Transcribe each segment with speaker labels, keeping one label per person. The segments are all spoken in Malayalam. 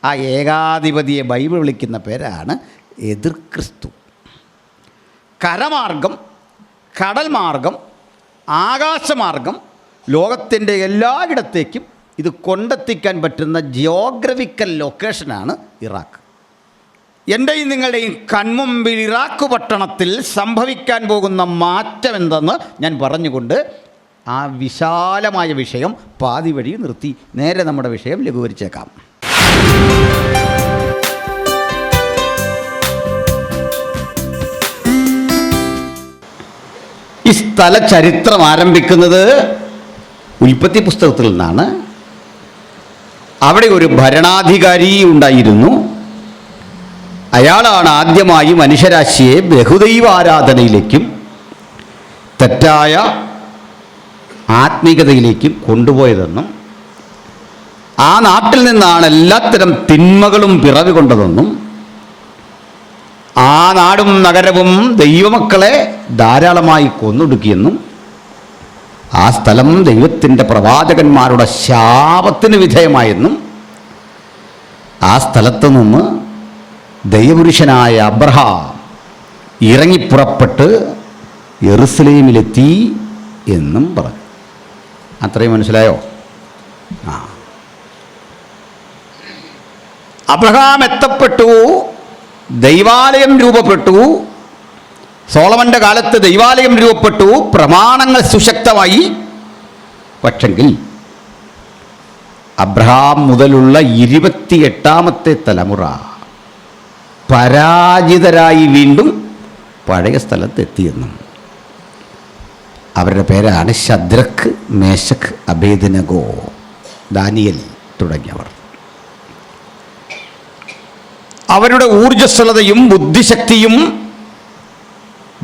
Speaker 1: ആ ഏകാധിപതിയെ ബൈബിൾ വിളിക്കുന്ന പേരാണ് എതിർ ക്രിസ്തു. കരമാർഗം, കടൽ മാർഗം, ആകാശമാർഗം ലോകത്തിൻ്റെ എല്ലായിടത്തേക്കും ഇത് കൊണ്ടെത്തിക്കാൻ പറ്റുന്ന ജിയോഗ്രഫിക്കൽ ലൊക്കേഷനാണ് ഇറാഖ്. എൻ്റെയും നിങ്ങളുടെയും കൺമുമ്പിൽ ഇറാഖ് പട്ടണത്തിൽ സംഭവിക്കാൻ പോകുന്ന മാറ്റം എന്തെന്ന് ഞാൻ പറഞ്ഞുകൊണ്ട് ആ വിശാലമായ വിഷയം പാതി വഴി നിർത്തി നേരെ നമ്മുടെ വിഷയം ലഘൂകരിച്ചേക്കാം. ഈ സ്ഥല ചരിത്രം ആരംഭിക്കുന്നത് ഉൽപ്പത്തി പുസ്തകത്തിൽ നിന്നാണ്. അവിടെ ഒരു ഭരണാധികാരി ഉണ്ടായിരുന്നു. അയാളാണ് ആദ്യമായി മനുഷ്യരാശിയെ ബഹുദൈവാരാധനയിലേക്കും തെറ്റായ ആത്മീകതയിലേക്കും കൊണ്ടുപോയതെന്നും ആ നാട്ടിൽ നിന്നാണ് എല്ലാത്തരം തിന്മകളും പിറവി കൊണ്ടതെന്നും ആ നാടും നഗരവും ദൈവമക്കളെ ധാരാളമായി കൊന്നൊടുക്കിയെന്നും ആ സ്ഥലം ദൈവത്തിൻ്റെ പ്രവാചകന്മാരുടെ ശാപത്തിന് വിധേയമായെന്നും ആ സ്ഥലത്ത് നിന്ന് ദൈവപുരുഷനായ അബ്രഹാം ഇറങ്ങിപ്പുറപ്പെട്ട് യെറുസലേമിലെത്തി എന്നും പറഞ്ഞു. അത്രയും മനസ്സിലായോ? അബ്രഹാം എത്തപ്പെട്ടു, ദൈവാലയം രൂപപ്പെട്ടു. സോളമൻ്റെ കാലത്ത് ദൈവാലയം രൂപപ്പെട്ടു, പ്രമാണങ്ങൾ സുശക്തമായി. പക്ഷെങ്കിൽ അബ്രഹാം മുതലുള്ള 28ാമത്തെ തലമുറ പരാജിതരായി വീണ്ടും പഴയ സ്ഥലത്തെത്തിയെന്നും അവരുടെ പേരാണ് ശദ്രക്ക്, മേശക്ക്, അബേദ്നെഗോ, ദാനിയേൽ തുടങ്ങിയവർ. അവരുടെ ഊർജ്ജസ്വലതയും ബുദ്ധിശക്തിയും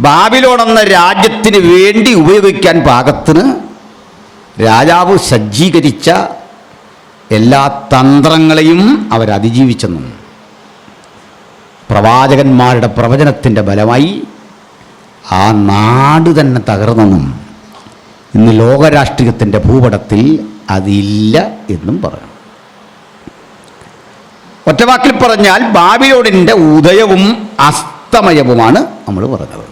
Speaker 1: ബാബിലോൺ എന്ന രാജ്യത്തിന് വേണ്ടി ഉപയോഗിക്കാൻ പാകത്തിന് രാജാവ് സജ്ജീകരിച്ച എല്ലാ തന്ത്രങ്ങളെയും അവരതിജീവിച്ചെന്നും പ്രവാചകന്മാരുടെ പ്രവചനത്തിൻ്റെ ബലമായി ആ നാട് തന്നെ തകർന്നെന്നും ഇന്ന് ലോകരാഷ്ട്രീയത്തിൻ്റെ ഭൂപടത്തിൽ അതില്ല എന്നും പറയണം. ഒറ്റവാക്കിൽ പറഞ്ഞാൽ ബാബിലോണിൻ്റെ ഉദയവും അസ്തമയവുമാണ് നമ്മൾ പറഞ്ഞത്.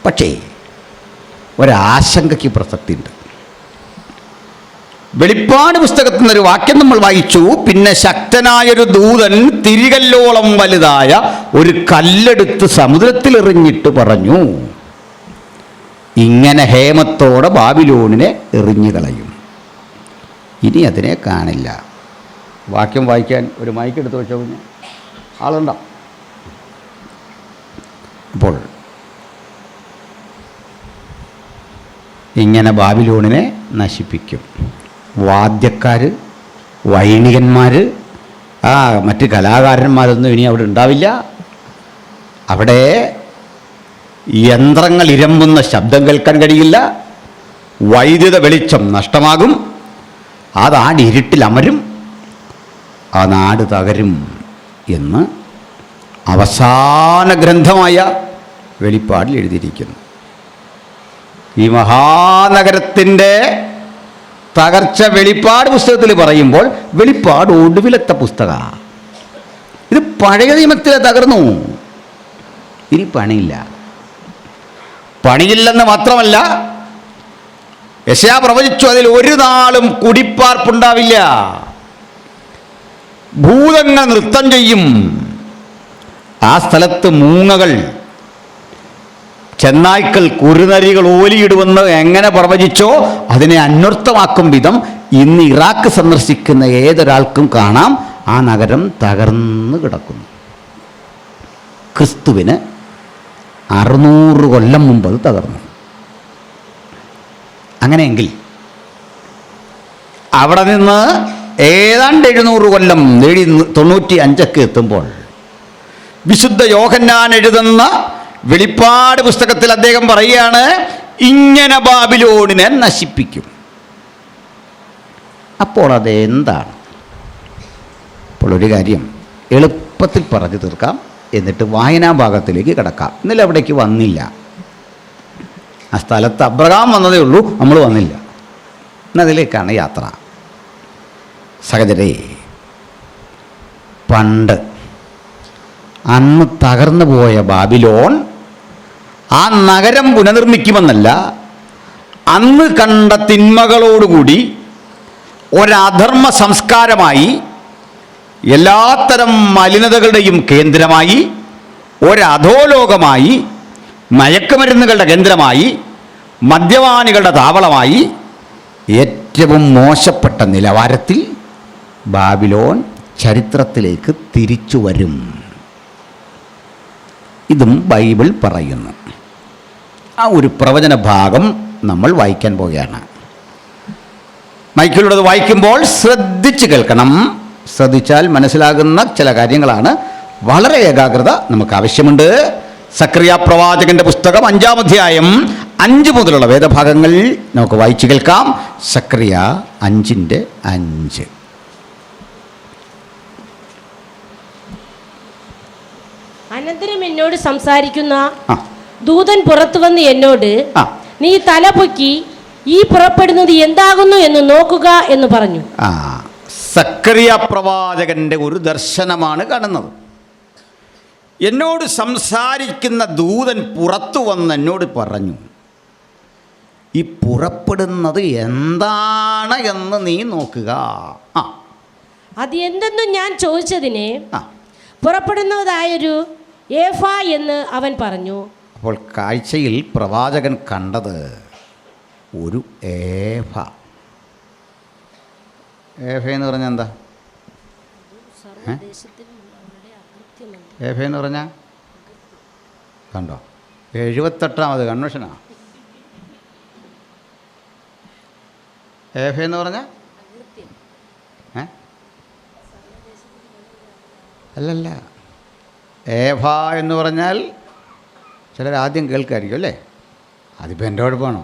Speaker 1: പക്ഷേ ഒരാശങ്കയ്ക്ക് പ്രസക്തിയുണ്ട്. വെളിപ്പാട് പുസ്തകത്തിൽ നിന്നൊരു വാക്യം നമ്മൾ വായിച്ചു. പിന്നെ ശക്തനായൊരു ദൂതൻ തിരികല്ലോളം വലുതായ ഒരു കല്ലെടുത്ത് സമുദ്രത്തിൽ എറിഞ്ഞിട്ട് പറഞ്ഞു, ഇങ്ങനെ ഹേമത്തോടെ ബാബിലോണിനെ എറിഞ്ഞു കളയും. ഇനി അതിനെ കാണില്ല. വാക്യം വായിക്കാൻ ഒരു മൈക്കെടുത്ത് വെച്ചോ, പിന്നെ ആളുണ്ടോ? അപ്പോൾ ഇങ്ങനെ ബാബിലോണിനെ നശിപ്പിക്കും. വാദ്യക്കാർ, വൈണികന്മാർ, മറ്റ് കലാകാരന്മാരൊന്നും ഇനി അവിടെ ഉണ്ടാവില്ല. അവിടെ യന്ത്രങ്ങൾ ഇരമ്പുന്ന ശബ്ദം കേൾക്കാൻ കഴിയില്ല. വൈദ്യുത വെളിച്ചം നഷ്ടമാകും. ആ നാട് ഇരുട്ടിൽ അമരും. ആ നാട് തകരും എന്ന് അവസാന ഗ്രന്ഥമായ വെളിപ്പാടിൽ എഴുതിയിരിക്കുന്നു. ഈ മഹാനഗരത്തിൻ്റെ തകർച്ച വെളിപ്പാട് പുസ്തകത്തിൽ പറയുമ്പോൾ വെളിപ്പാട് ഒടുവിലത്തെ പുസ്തകമാണ്. ഇത് പഴയ നിയമത്തിൽ തകർന്നു. ഇനി പണിയില്ല. പണിയില്ലെന്ന് മാത്രമല്ല, യെശയ്യാ പ്രവചിച്ചു, അതിൽ ഒരു നാളും കുടിപ്പാർപ്പുണ്ടാവില്ല. ഭൂതങ്ങൾ നൃത്തം ചെയ്യും. ആ സ്ഥലത്ത് മൂങ്ങകൾ, ചെന്നായ്ക്കൾ, കുറുനരികൾ ഓലിയിടുമെന്ന് എങ്ങനെ പ്രവചിച്ചോ അതിനെ അന്വർത്ഥമാക്കും വിധം ഇന്ന് ഇറാഖ് സന്ദർശിക്കുന്ന ഏതൊരാൾക്കും കാണാം, ആ നഗരം തകർന്നു കിടക്കുന്നു. ക്രിസ്തുവിന് 600 കൊല്ലം മുമ്പ് അത് തകർന്നു. അങ്ങനെയെങ്കിൽ അവിടെ നിന്ന് ഏതാണ്ട് 700 കൊല്ലം 95 എത്തുമ്പോൾ വിശുദ്ധ യോഹന്നാൻ എഴുതുന്ന വെളിപ്പാട് പുസ്തകത്തിൽ അദ്ദേഹം പറയുകയാണ്, ഇങ്ങനെ ബാബിലോണിനെ നശിപ്പിക്കും. അപ്പോൾ അതെന്താണ്? അപ്പോൾ ഒരു കാര്യം എളുപ്പത്തിൽ പറഞ്ഞു തീർക്കാം, എന്നിട്ട് വായനാ ഭാഗത്തിലേക്ക് കിടക്കാം. ഇന്നലെ അവിടേക്ക് വന്നില്ല. ആ സ്ഥലത്ത് അബ്രഹാം വന്നതേ ഉള്ളൂ, നമ്മൾ വന്നില്ല. എന്നതിലേക്കാണ് യാത്ര. സഹചരേ, പണ്ട് അന്ന് തകർന്നു പോയ ബാബിലോൺ ആ നഗരം പുനർനിർമ്മിക്കുമെന്നല്ല, അന്ന് കണ്ട തിന്മകളോടുകൂടി ഒരധർമ്മ സംസ്കാരമായി, എല്ലാത്തരം മലിനതകളുടെയും കേന്ദ്രമായി, ഒരധോലോകമായി, മയക്കുമരുന്നുകളുടെ കേന്ദ്രമായി, മദ്യപാനികളുടെ താവളമായി, ഏറ്റവും മോശപ്പെട്ട നിലവാരത്തിൽ ബാബിലോൺ ചരിത്രത്തിലേക്ക് തിരിച്ചു വരും. ഇതും ബൈബിൾ പറയുന്നു. ആ ഒരു പ്രവചന ഭാഗം നമ്മൾ വായിക്കാൻ പോവുകയാണ്. മൈക്കിലൂടെ വായിക്കുമ്പോൾ ശ്രദ്ധിച്ച് കേൾക്കണം. ശ്രദ്ധിച്ചാൽ മനസ്സിലാകുന്ന ചില കാര്യങ്ങളാണ്. വളരെ ഏകാഗ്രത നമുക്ക് ആവശ്യമുണ്ട്. സക്കറിയ പ്രവാചകന്റെ പുസ്തകം 5-ാം അധ്യായം 5 മുതലുള്ള വേദഭാഗങ്ങൾ നമുക്ക് വായിച്ചു കേൾക്കാം. സക്കറിയ 5:5.
Speaker 2: അനന്തരം എന്നോട് സംസാരിക്കുന്ന ദൂതൻ പുറത്തു വന്ന് എന്നോട്, നീ തല പൊക്കി ഈ പുറപ്പെടുന്നത് എന്താകുന്നു എന്ന് നോക്കുക എന്ന് പറഞ്ഞു.
Speaker 1: സക്കറിയ പ്രവാചകന്റെ ഒരു ദർശനമാണ് കാണുന്നത്. എന്നോട് സംസാരിക്കുന്ന ദൂതൻ പുറത്തു വന്ന് എന്നോട് പറഞ്ഞു, ഈ പുറപ്പെടുന്നത് എന്താണ് എന്ന് നീ നോക്കുക.
Speaker 2: അത് എന്തെന്നും ഞാൻ ചോദിച്ചതിന്, പുറപ്പെടുന്നതായൊരു ഏഫ എന്ന് അവൻ പറഞ്ഞു.
Speaker 1: അപ്പോൾ കാഴ്ചയിൽ പ്രവാചകൻ കണ്ടത് ഒരു ഏഫ. ഏഫ എന്ന് പറഞ്ഞാൽ എന്താ? ഏഫ എന്ന് പറഞ്ഞാൽ കണ്ടോ, 78ാമത് കൺവെൻഷനാണ്. ഏഫ എന്ന് പറഞ്ഞാൽ അല്ലല്ല, ഏഫ എന്ന് പറഞ്ഞാൽ ചിലർ ആദ്യം കേൾക്കായിരിക്കും അല്ലേ? അതിപ്പോൾ എൻ്റെ കുഴപ്പമാണോ?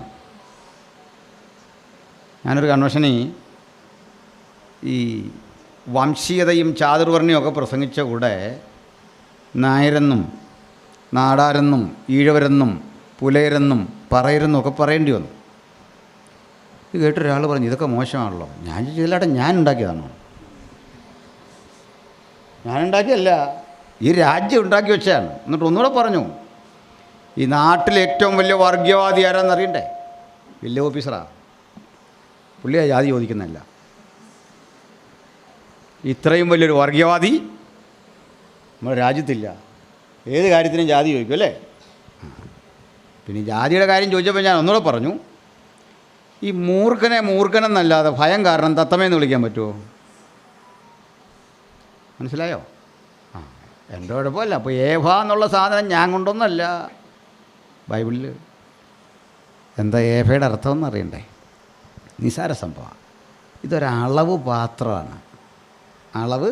Speaker 1: ഞാനൊരു കൺവെൻഷനിൽ ഈ വംശീയതയും ചാതുർവർണ്ണയും ഒക്കെ പ്രസംഗിച്ച കൂടെ നായരെന്നും നാടാരെന്നും ഈഴവരെന്നും പുലയരെന്നും പറയരെന്നും ഒക്കെ പറയേണ്ടി വന്നു. ഇത് കേട്ടൊരാൾ പറഞ്ഞു, ഇതൊക്കെ മോശമാണല്ലോ. ഞാൻ ചോദിച്ചാൽ ഞാൻ ഉണ്ടാക്കിയതാണോ? ഞാനുണ്ടാക്കിയല്ല, ഈ രാജ്യം ഉണ്ടാക്കി വെച്ചതാണ്. എന്നിട്ട് ഒന്നുകൂടെ പറഞ്ഞു, ഈ നാട്ടിൽ ഏറ്റവും വലിയ വർഗീയവാദി ആരാന്നറിയണ്ടേ? വലിയ ഓഫീസറാണ്. പുള്ളിയാ ജാതി ചോദിക്കുന്നതല്ല. ഇത്രയും വലിയൊരു വർഗീയവാദി നമ്മുടെ രാജ്യത്തില്ല. ഏത് കാര്യത്തിനും ജാതി ചോദിക്കും അല്ലേ? പിന്നെ ജാതിയുടെ കാര്യം ചോദിച്ചപ്പോൾ ഞാൻ ഒന്നുകൂടെ പറഞ്ഞു, ഈ മൂർഖനെ മൂർഖനെന്നല്ലാതെ ഭയം കാരണം തത്തമേന്ന് വിളിക്കാൻ പറ്റുമോ? മനസ്സിലായോ? എൻ്റെ കുഴപ്പമല്ല. അപ്പോൾ ഏഫ എന്നുള്ള സാധനം ഞാൻ കൊണ്ടൊന്നല്ല. ബൈബിളിൽ എന്താ ഏഫയുടെ അർത്ഥമെന്ന് അറിയണ്ടേ? നിസാര സംഭവം. ഇതൊരളവ് പാത്രമാണ്. അളവ്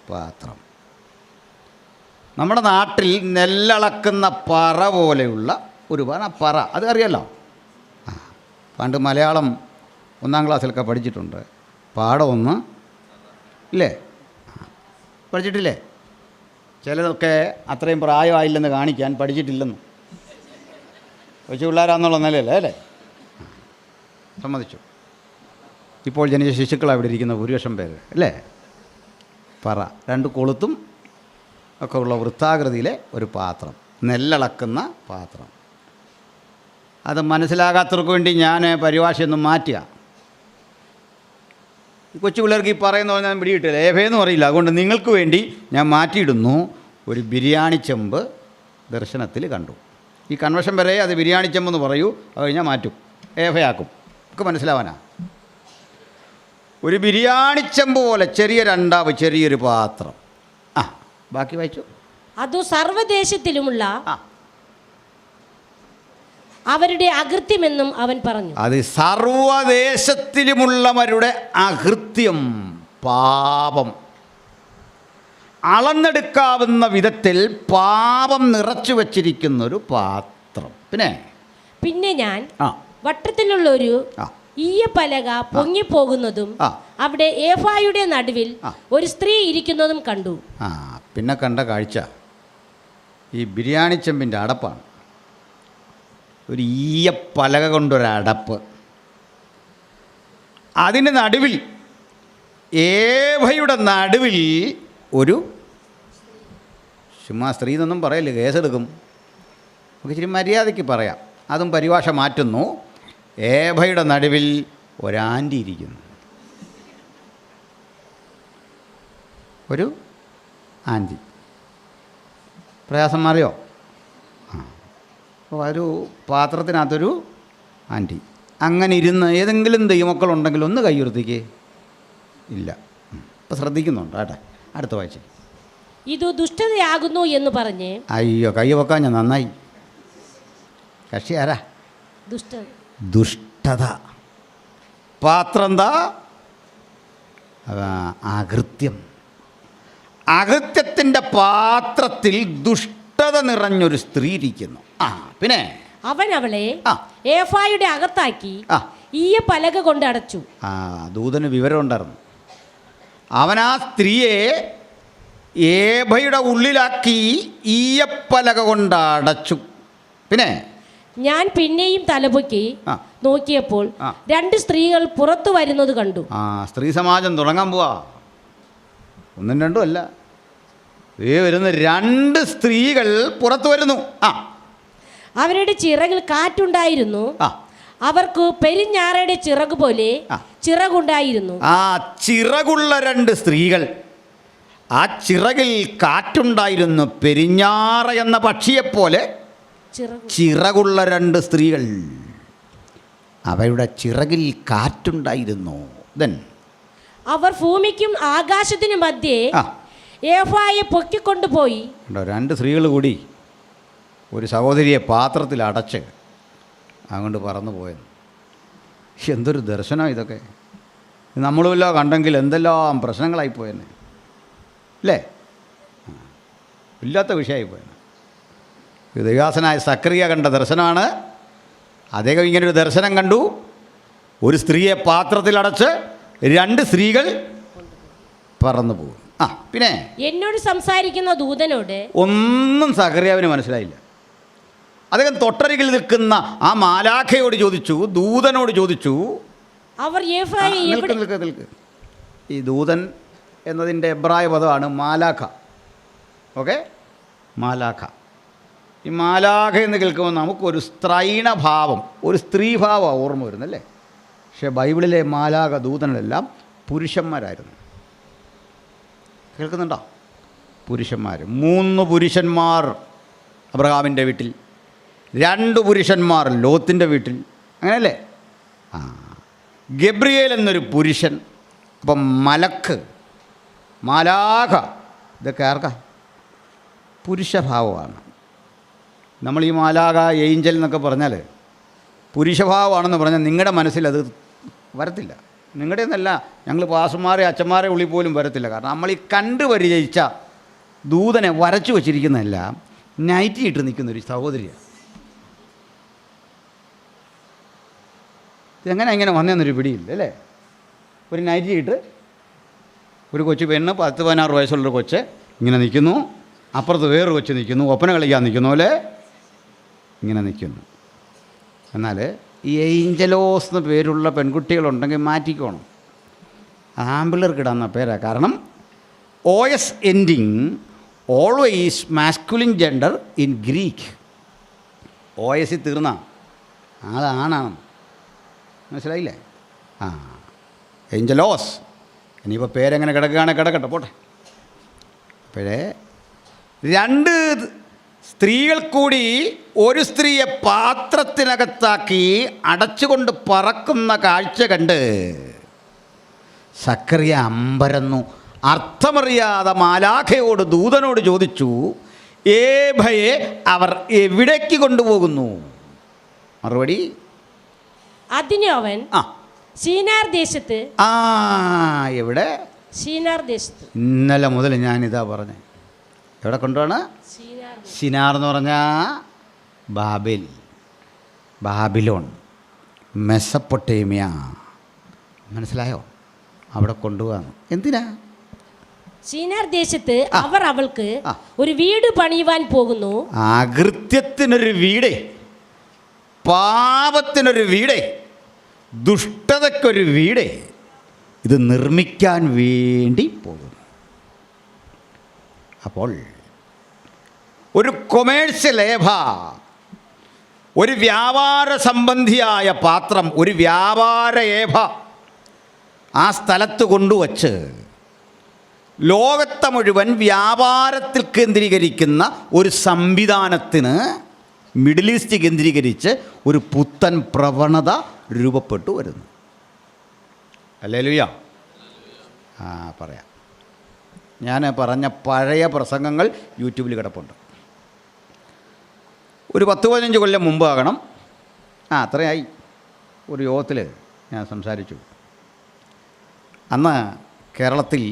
Speaker 1: പാത്രം. നമ്മുടെ നാട്ടിൽ നെല്ലളക്കുന്ന പറ പോലെയുള്ള ഒരു പറ, അത് അറിയാലോ. പണ്ട് മലയാളം 1-ാം ക്ലാസ്സിലൊക്കെ പഠിച്ചിട്ടുണ്ട്. പാഠം 1 ഇല്ലേ? പഠിച്ചിട്ടില്ലേ? ചിലതൊക്കെ അത്രയും പ്രായമായില്ലെന്ന് കാണിക്കാൻ പഠിച്ചിട്ടില്ലെന്ന്. കൊച്ചു പിള്ളേരാന്നുള്ള നിലയല്ലേ അല്ലേ? സമ്മതിച്ചു. ഇപ്പോൾ ജനിച്ച ശിശുക്കൾ അവിടെ ഇരിക്കുന്ന ഭൂരിപക്ഷം പേര് അല്ലേ? പറ, 2 കൊളുത്തും ഒക്കെ ഉള്ള വൃത്താകൃതിയിലെ ഒരു പാത്രം, നെല്ലളക്കുന്ന പാത്രം. അത് മനസ്സിലാകാത്തവർക്ക് വേണ്ടി ഞാൻ പരിഭാഷയൊന്നും മാറ്റുക. കൊച്ചു പിള്ളേർക്ക് ഈ പറയുന്ന പറഞ്ഞാൽ ഞാൻ പിടിയിട്ടില്ല, ഏഫയെന്ന് പറയില്ല. അതുകൊണ്ട് നിങ്ങൾക്ക് വേണ്ടി ഞാൻ മാറ്റിയിടുന്നു. ഒരു ബിരിയാണി ചെമ്പ് ദർശനത്തിൽ കണ്ടു. ഈ കൺവെൻഷൻ വരെ അത് ബിരിയാണി ചെമ്പെന്ന് പറയൂ, അത് കഴിഞ്ഞാൽ മാറ്റും, ഏഫയാക്കും. ഒക്കെ മനസ്സിലാവാനാ. ഒരു ബിരിയാണി ചെമ്പ് പോലെ ചെറിയ രണ്ടാവ്, ചെറിയൊരു പാത്രം. ബാക്കി വായിച്ചു.
Speaker 2: അതു സർവ്വദേശത്തിലുമുള്ള അവരുടെ അകൃത്യമെന്നും അവൻ പറഞ്ഞു. അത്
Speaker 1: സർവ്വദേശത്തിലുമുള്ളവരുടെ അകൃത്യം, പാപം, അളന്നെടുക്കാവുന്ന വിധത്തിൽ പാപം നിറച്ചു വച്ചിരിക്കുന്നൊരു പാത്രം. പിന്നെ ഞാൻ
Speaker 2: വട്ടത്തിലുള്ളൊരു ഈയപ്പലക പൊങ്ങിപ്പോകുന്നതും അവിടെ ഏഫായുടെ നടുവിൽ ഒരു സ്ത്രീ ഇരിക്കുന്നതും കണ്ടു.
Speaker 1: പിന്നെ കണ്ട കാഴ്ച ഈ ബിരിയാണി ചെമ്പിൻ്റെ അടപ്പാണ്. ഒരു ഈയപ്പലക കൊണ്ടൊരടപ്പ്. അതിന് നടുവിൽ, ഏവയുടെ നടുവിൽ ഒരു ചുമ്മാ സ്ത്രീ എന്നൊന്നും പറയല്ലേ, കേസെടുക്കും. നമുക്ക് ഇച്ചിരി മര്യാദയ്ക്ക് പറയാം. അതും പരിഭാഷ മാറ്റുന്നു. ഏഭയുടെ നടുവിൽ ഒരാൻറ്റി ഇരിക്കുന്നു. ഒരു ആൻറ്റി. പ്രയാസം മാറിയോ? അപ്പോൾ ഒരു പാത്രത്തിനകത്തൊരു ആൻറ്റി. അങ്ങനെ ഇരുന്ന് ഏതെങ്കിലും ദൈവമക്കളുണ്ടെങ്കിൽ ഒന്ന് കൈയുയർത്തിക്കേ. ഇല്ല. ഇപ്പം ശ്രദ്ധിക്കുന്നുണ്ട് കേട്ടെ. അടുത്ത വായിച്ചേ.
Speaker 2: ഇത് ദുഷ്ടതയാകുന്നു എന്ന് പറഞ്ഞ്.
Speaker 1: അയ്യോ, കൈ വെക്കാൻ ഞാൻ നന്നായി. കക്ഷി ആരാ? ദുഷ്ടത. പാത്രം എന്താ? അകൃത്യം. അകൃത്യത്തിൻ്റെ പാത്രത്തിൽ ദുഷ്ടത നിറഞ്ഞൊരു സ്ത്രീ ഇരിക്കുന്നു. പിന്നെ
Speaker 2: അവൻ അവളെ ഏഫായുടെ അകത്താക്കി ഈയ പലക കൊണ്ട് അടച്ചു.
Speaker 1: ദൂതന് വിവരം ഉണ്ടായിരുന്നു. അവൻ ആ സ്ത്രീയെ ഏഭയുടെ ഉള്ളിലാക്കി ഈയപ്പലക കൊണ്ട് അടച്ചു. പിന്നെ
Speaker 2: ഞാൻ പിന്നെയും തലപൊക്കി നോക്കിയപ്പോൾ 2 സ്ത്രീകൾ പുറത്തു വരുന്നത് കണ്ടു.
Speaker 1: സ്ത്രീ സമാജം തുടങ്ങാൻ പോവാ. 1 2 അല്ല, വരുന്ന 2 സ്ത്രീകൾ പുറത്തു വരുന്നു.
Speaker 2: അവരുടെ ചിറകിൽ കാറ്റുണ്ടായിരുന്നു. അവർക്ക് പെരിഞ്ഞാറയുടെ ചിറക് പോലെ ചിറകുണ്ടായിരുന്നു.
Speaker 1: ചിറകുള്ള 2 സ്ത്രീകൾ. ആ ചിറകിൽ കാറ്റുണ്ടായിരുന്നു. പെരിഞ്ഞാറ എന്ന പക്ഷിയെപ്പോലെ ചിറകുള്ള 2 സ്ത്രീകൾ. അവയുടെ ചിറകിൽ കാറ്റുണ്ടായിരുന്നു.
Speaker 2: അവർ ഭൂമിക്കും ആകാശത്തിനും മധ്യേ ഏഫായെ പൊക്കിക്കൊണ്ടുപോയി.
Speaker 1: 2 സ്ത്രീകൾ കൂടി ഒരു സഹോദരിയെ പാത്രത്തിൽ അടച്ച് അങ്ങോട്ട് പറന്നു പോയെന്ന്. എന്തൊരു ദർശനം ഇതൊക്കെ! നമ്മളുമല്ലോ കണ്ടെങ്കിൽ എന്തെല്ലാം പ്രശ്നങ്ങളായിപ്പോയെന്നെ, അല്ലേ? ഇല്ലാത്ത വിഷയമായിപ്പോയെന്നെ. ദൈവാസനായ സക്രിയ കണ്ട ദർശനമാണ്. അദ്ദേഹം ഇങ്ങനൊരു ദർശനം കണ്ടു. ഒരു സ്ത്രീയെ പാത്രത്തിലടച്ച് 2 സ്ത്രീകൾ പറന്നു പോകും. പിന്നെ
Speaker 2: എന്നോട് സംസാരിക്കുന്ന ദൂതനോട് ഒന്നും
Speaker 1: സക്രിയാവിന് മനസ്സിലായില്ല. അദ്ദേഹം തൊട്ടരികിൽ നിൽക്കുന്ന ആ മാലാഖയോട് ചോദിച്ചു, ദൂതനോട് ചോദിച്ചു.
Speaker 2: അവർ
Speaker 1: നിൽക്ക്. ഈ ദൂതൻ എന്നതിൻ്റെ എബ്രായ പദമാണ് മാലാഖ. ഓക്കെ, മാലാഖ. ഈ മാലാഖ എന്ന് കേൾക്കുമ്പോൾ നമുക്കൊരു സ്ത്രൈണഭാവം, ഒരു സ്ത്രീഭാവം ഓർമ്മ വരുന്നല്ലേ. പക്ഷേ ബൈബിളിലെ മാലാഖ ദൂതനെല്ലാം പുരുഷന്മാരായിരുന്നു. കേൾക്കുന്നുണ്ടോ? പുരുഷന്മാർ. 3 പുരുഷന്മാർ അബ്രഹാമിൻ്റെ വീട്ടിൽ, 2 പുരുഷന്മാർ ലോത്തിൻ്റെ വീട്ടിൽ. അങ്ങനെയല്ലേ? ഗബ്രിയേൽ എന്നൊരു പുരുഷൻ. അപ്പം മലക്ക്, മാലാഖ, ഇതൊക്കെ ആർക്കാ? പുരുഷഭാവമാണ്. നമ്മൾ ഈ മാലാഖ, ഏഞ്ചൽ എന്നൊക്കെ പറഞ്ഞാൽ പുരുഷഭാവമാണെന്ന് പറഞ്ഞാൽ നിങ്ങളുടെ മനസ്സിൽ അത് വരത്തില്ല. നിങ്ങളുടെ എന്നല്ല, ഞങ്ങൾ പാസുമാരെ അച്ഛന്മാരെ ഉള്ളിൽ പോലും വരത്തില്ല. കാരണം നമ്മൾ ഈ കണ്ടു പരിചയിച്ച ദൂതനെ വരച്ചു വച്ചിരിക്കുന്നതെല്ലാം നൈറ്റി ഇട്ട് നിൽക്കുന്നൊരു സഹോദരിയാണ്. ഇതെങ്ങനെ ഇങ്ങനെ വന്നതെന്നൊരു പിടിയില്ല, അല്ലേ? ഒരു നൈറ്റി ഇട്ട് ഒരു കൊച്ചു പെണ്ണ്, 10-16 വയസ്സുള്ളൊരു കൊച്ച് ഇങ്ങനെ നിൽക്കുന്നു. അപ്പുറത്ത് വേറൊരു കൊച്ച് നിൽക്കുന്നു, ഒപ്പന കളിക്കാൻ നിൽക്കുന്ന പോലെ ഇങ്ങനെ നിൽക്കുന്നു. എന്നാൽ ഈ ഏഞ്ചലോസ് എന്ന് പേരുള്ള പെൺകുട്ടികളുണ്ടെങ്കിൽ മാറ്റിക്കോണം. ആമ്പിളർക്ക് ഇടാന്ന പേരാണ്. കാരണം OS ending always masculine gender in Greek. OS തീർന്ന ആളാണ്. മനസ്സിലായില്ലേ? ഏഞ്ചലോസ്. ഇനിയിപ്പോൾ പേരെങ്ങനെ കിടക്കുകയാണെങ്കിൽ കിടക്കട്ടെ, പോട്ടെ. അപ്പോഴേ 2 സ്ത്രീകൾ കൂടി ഒരു സ്ത്രീയെ പാത്രത്തിനകത്താക്കി അടച്ചുകൊണ്ട് പറക്കുന്ന കാഴ്ച കണ്ട് സക്കറിയ അമ്പരന്നു. അർത്ഥമറിയാതെ മാലാഖയോട്, ദൂതനോട് ചോദിച്ചു, ഏഭയെ അവർ എവിടേക്ക് കൊണ്ടുപോകുന്നു? മറുപടി,
Speaker 2: അതിന് അവൻ ശീനാർ ദേശത്ത്.
Speaker 1: എവിടെ?
Speaker 2: ശീനാർ ദേശത്ത്.
Speaker 1: ഇന്നലെ മുതൽ ഞാനിതാ പറഞ്ഞേ. എവിടെ കൊണ്ടുപോണ്? ശിനാർ എന്ന് പറഞ്ഞാൽ ബാബിലോൺ, മെസ്സപ്പൊട്ടേമിയ. മനസ്സിലായോ? അവിടെ കൊണ്ടുപോകാന്ന്. എന്തിനാ?
Speaker 2: ശീനാർ ദേശത്ത് അവർ അവൾക്ക് ഒരു വീട് പണിയുവാൻ പോകുന്നു.
Speaker 1: അകൃത്യത്തിനൊരു വീട്, പാപത്തിനൊരു വീട്, ദുഷ്ടതയ്ക്കൊരു വീട് ഇത് നിർമ്മിക്കാൻ വേണ്ടി പോകുന്നു. അപ്പോൾ ഒരു കൊമേഴ്സ്യൽ ഏഭ, ഒരു വ്യാപാര സംബന്ധിയായ പാത്രം, ഒരു വ്യാപാര ഏഭ ആ സ്ഥലത്ത് കൊണ്ടുവച്ച് ലോകത്തെ മുഴുവൻ വ്യാപാരത്തിൽ കേന്ദ്രീകരിക്കുന്ന ഒരു സംവിധാനത്തിന് മിഡിൽ ഈസ്റ്റ് കേന്ദ്രീകരിച്ച് ഒരു പുത്തൻ പ്രവണത രൂപപ്പെട്ടു വരുന്നു. ഹല്ലേലൂയ. പറയാം. ഞാൻ പറഞ്ഞ പഴയ പ്രസംഗങ്ങൾ യൂട്യൂബിൽ കിടപ്പുണ്ട്. ഒരു 10-15 കൊല്ലം മുമ്പാകണം, അത്രയായി, ഒരു യോഗത്തിൽ ഞാൻ സംസാരിച്ചു. അന്ന് കേരളത്തിൽ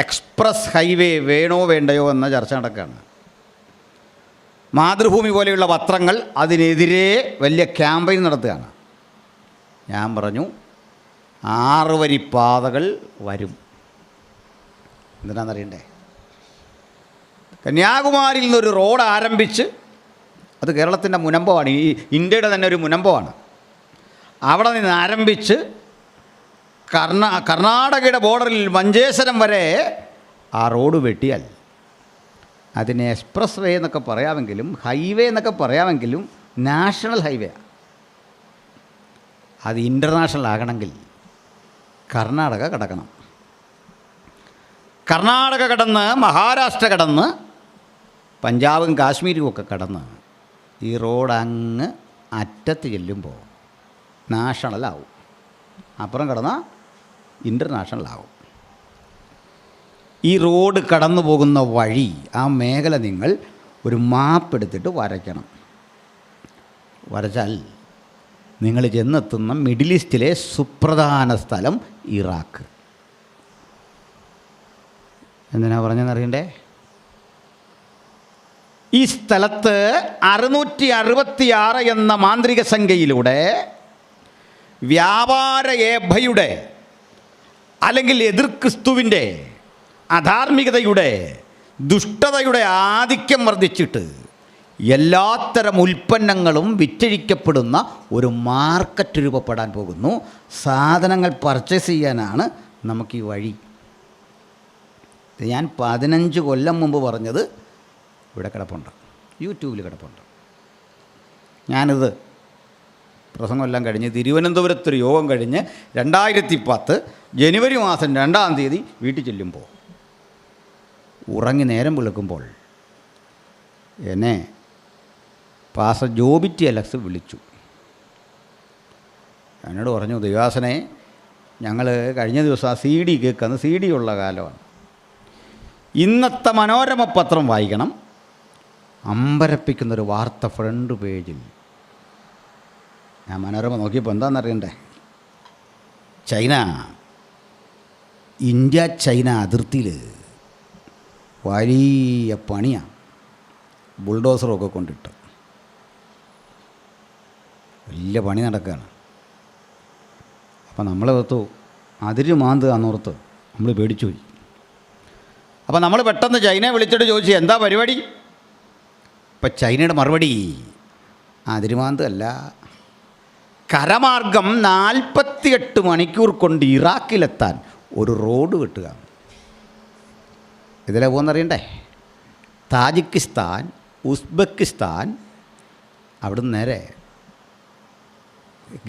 Speaker 1: എക്സ്പ്രസ് ഹൈവേ വേണോ വേണ്ടയോ എന്ന ചർച്ച നടക്കുകയാണ്. മാതൃഭൂമി പോലെയുള്ള പത്രങ്ങൾ അതിനെതിരെ വലിയ ക്യാമ്പയിൻ നടത്തുകയാണ്. ഞാൻ പറഞ്ഞു 6 വരി പാതകൾ വരും. എന്തിനാണെന്നറിയണ്ടേ? കന്യാകുമാരിയിൽ നിന്നൊരു റോഡ് ആരംഭിച്ച്, അത് കേരളത്തിൻ്റെ മുനമ്പമാണ്, ഈ ഇന്ത്യയുടെ തന്നെ ഒരു മുനമ്പമാണ്. അവിടെ നിന്ന് ആരംഭിച്ച് കർണാടകയുടെ ബോർഡറിൽ മഞ്ചേശ്വരം വരെ ആ റോഡ് വെട്ടിയാൽ അതിനെ എക്സ്പ്രസ് വേ എന്നൊക്കെ പറയാമെങ്കിലും ഹൈവേ എന്നൊക്കെ പറയാമെങ്കിലും നാഷണൽ ഹൈവേ. അത് ഇൻ്റർനാഷണൽ ആകണമെങ്കിൽ കർണാടക കടക്കണം. കർണാടക കടന്ന് മഹാരാഷ്ട്ര കടന്ന് പഞ്ചാബും കാശ്മീരും ഒക്കെ കടന്ന് ഈ റോഡ് അങ്ങ് അറ്റത്ത് ചെല്ലുമ്പോൾ നാഷണലാവും. അപ്പുറം കടന്നാൽ ഇൻ്റർനാഷണലാവും. ഈ റോഡ് കടന്നു പോകുന്ന വഴി, ആ മേഖല നിങ്ങൾ ഒരു മാപ്പ് എടുത്തിട്ട് വരയ്ക്കണം. വരച്ചാൽ നിങ്ങൾ ചെന്നെത്തുന്ന മിഡിൽ ഈസ്റ്റിലെ സുപ്രധാന സ്ഥലം ഇറാഖ്. എന്തിനാ പറഞ്ഞെന്നറിയണ്ടേ? ഈ സ്ഥലത്ത് 666 എന്ന മാന്ത്രിക സംഖ്യയിലൂടെ വ്യാപാര ഏഭയുടെ അല്ലെങ്കിൽ എതിർ ക്രിസ്തുവിൻ്റെ അധാർമികതയുടെ ദുഷ്ടതയുടെ ആധിക്യം വർദ്ധിച്ചിട്ട് എല്ലാത്തരം ഉൽപ്പന്നങ്ങളും വിറ്റഴിക്കപ്പെടുന്ന ഒരു മാർക്കറ്റ് രൂപപ്പെടാൻ പോകുന്നു. സാധനങ്ങൾ പർച്ചേസ് ചെയ്യാനാണ് നമുക്ക് ഈ വഴി. ഞാൻ 15 കൊല്ലം മുമ്പ് പറഞ്ഞത് ഇവിടെ കിടപ്പുണ്ട്, യൂട്യൂബിൽ കിടപ്പുണ്ട്. ഞാനിത് പ്രസംഗമെല്ലാം കഴിഞ്ഞ് തിരുവനന്തപുരത്തൊരു യോഗം കഴിഞ്ഞ് 2010 ജനുവരി മാസം 2-ാം തീയതി വീട്ടിൽ ചെല്ലുമ്പോൾ ഉറങ്ങി നേരം വെളുക്കുമ്പോൾ എന്നെ പാസ്റ്റർ ജോബിറ്റി അലക്സ് വിളിച്ചു. എന്നോട് പറഞ്ഞു, ദേവാസനെ, ഞങ്ങൾ കഴിഞ്ഞ ദിവസം ആ CD കേൾക്കുന്ന CD ഉള്ള കാലമാണ്. ഇന്നത്തെ മനോരമ പത്രം വായിക്കണം. അമ്പരപ്പിക്കുന്നൊരു വാർത്ത ഫ്രണ്ട് പേജിൽ. ഞാൻ മനോരമ നോക്കിയപ്പോൾ എന്താണെന്നറിയണ്ടേ? ഇന്ത്യ ചൈന അതിർത്തിയിൽ വലിയ പണിയാണ്, ബുൾഡോസറൊക്കെ കൊണ്ടിട്ട് വലിയ പണി നടക്കുകയാണ്. അപ്പം നമ്മൾ ഓർത്തു അതിര് മാന്തുകയെന്നോർത്ത് നമ്മൾ പേടിച്ചു പോയി. അപ്പം നമ്മൾ പെട്ടെന്ന് ചൈനയെ വിളിച്ചിട്ട് ചോദിച്ചു, എന്താ പരിപാടി? ഇപ്പം ചൈനയുടെ മറുപടി, അതിരുമാന്ത് അല്ല, കരമാർഗം 48 മണിക്കൂർ കൊണ്ട് ഇറാഖിലെത്താൻ ഒരു റോഡ് കിട്ടുക. ഇതിലെ പോകുന്നറിയണ്ടേ? താജിക്കിസ്ഥാൻ, ഉസ്ബെക്കിസ്ഥാൻ, അവിടുന്ന് നേരെ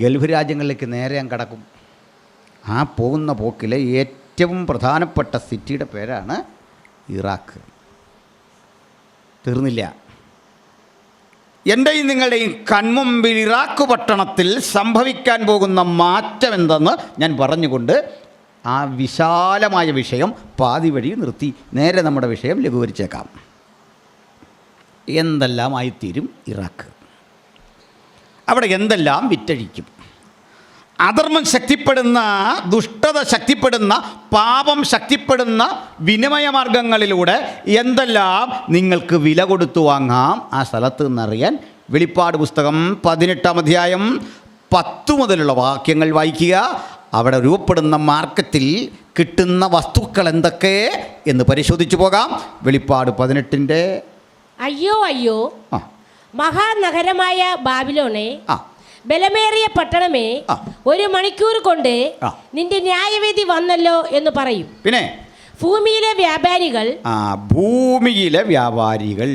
Speaker 1: ഗൾഫ് രാജ്യങ്ങളിലേക്ക് നേരെ ഞാൻ കടക്കും. ആ പോകുന്ന പോക്കിലെ ഏറ്റവും പ്രധാനപ്പെട്ട സിറ്റിയുടെ പേരാണ് ഇറാഖ്. തീർന്നില്ല. എൻ്റെയും നിങ്ങളുടെയും കൺമുമ്പിൽ ഇറാഖ് പട്ടണത്തിൽ സംഭവിക്കാൻ പോകുന്ന മാറ്റം എന്തെന്ന് ഞാൻ പറഞ്ഞുകൊണ്ട് ആ വിശാലമായ വിഷയം പാതി വഴി നിർത്തി നേരെ നമ്മുടെ വിഷയം ലഘൂകരിച്ചേക്കാം. എന്തെല്ലാമായിത്തീരും ഇറാഖ്? അവിടെ എന്തെല്ലാം വിറ്റഴിക്കും? അധർമ്മം ശക്തിപ്പെടുന്ന, ദുഷ്ടത ശക്തിപ്പെടുന്ന, പാപം ശക്തിപ്പെടുന്ന വിനിമയ മാർഗങ്ങളിലൂടെ എന്തെല്ലാം നിങ്ങൾക്ക് വില കൊടുത്തു വാങ്ങാം ആ സ്ഥലത്ത് നിന്നറിയാൻ വെളിപ്പാട് പുസ്തകം 18-ാം അധ്യായം 10 മുതലുള്ള വാക്യങ്ങൾ വായിക്കുക. അവിടെ രൂപപ്പെടുന്ന മാർക്കറ്റിൽ കിട്ടുന്ന വസ്തുക്കൾ എന്തൊക്കെ എന്ന് പരിശോധിച്ചു പോകാം. വെളിപ്പാട് 18-ന്റെ
Speaker 2: അയ്യോ അയ്യോ മഹാനഗരമായ ബാബിലോണേ, ബലമേറിയ പട്ടണമേ, 1 മണിക്കൂർ കൊണ്ട് നിന്റെ ന്യായവിധി വന്നല്ലോ എന്ന് പറയും.
Speaker 1: പിന്നെ
Speaker 2: ഭൂമിയിലെ വ്യാപാരികൾ
Speaker 1: ഭൂമിയിലെ വ്യാപാരികൾ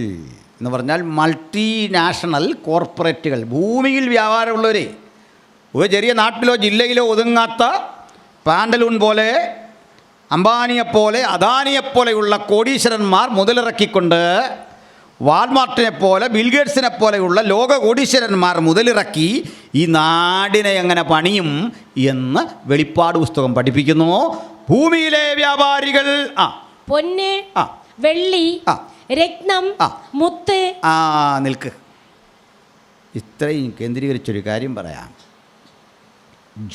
Speaker 1: എന്ന് പറഞ്ഞാൽ മൾട്ടിനാഷണൽ കോർപ്പറേറ്റുകൾ, ഭൂമിയിൽ വ്യാപാരമുള്ളവരെ, ഒരു ചെറിയ നാട്ടിലോ ജില്ലയിലോ ഒതുങ്ങാത്ത പാൻഡലൂൺ പോലെ, അംബാനിയെപ്പോലെ, അദാനിയെപ്പോലെയുള്ള കോടീശ്വരന്മാർ മുതലിറക്കിക്കൊണ്ട്, വാൾമാർട്ടിനെ പോലെ, ബിൽഗേറ്റ്സിനെ പോലെയുള്ള ലോക കോടീശ്വരന്മാർ മുതലിറക്കി ഈ നാടിനെ എങ്ങനെ പണിയും എന്ന് വെളിപ്പാട് പുസ്തകം പഠിപ്പിക്കുന്നു. ഭൂമിയിലെ വ്യാപാരികൾ
Speaker 2: പൊന്ന്, വെള്ളി, രത്നം, മുത്ത്.
Speaker 1: നിൽക്ക്, ഇത്രയും കേന്ദ്രീകരിച്ചൊരു കാര്യം പറയാം.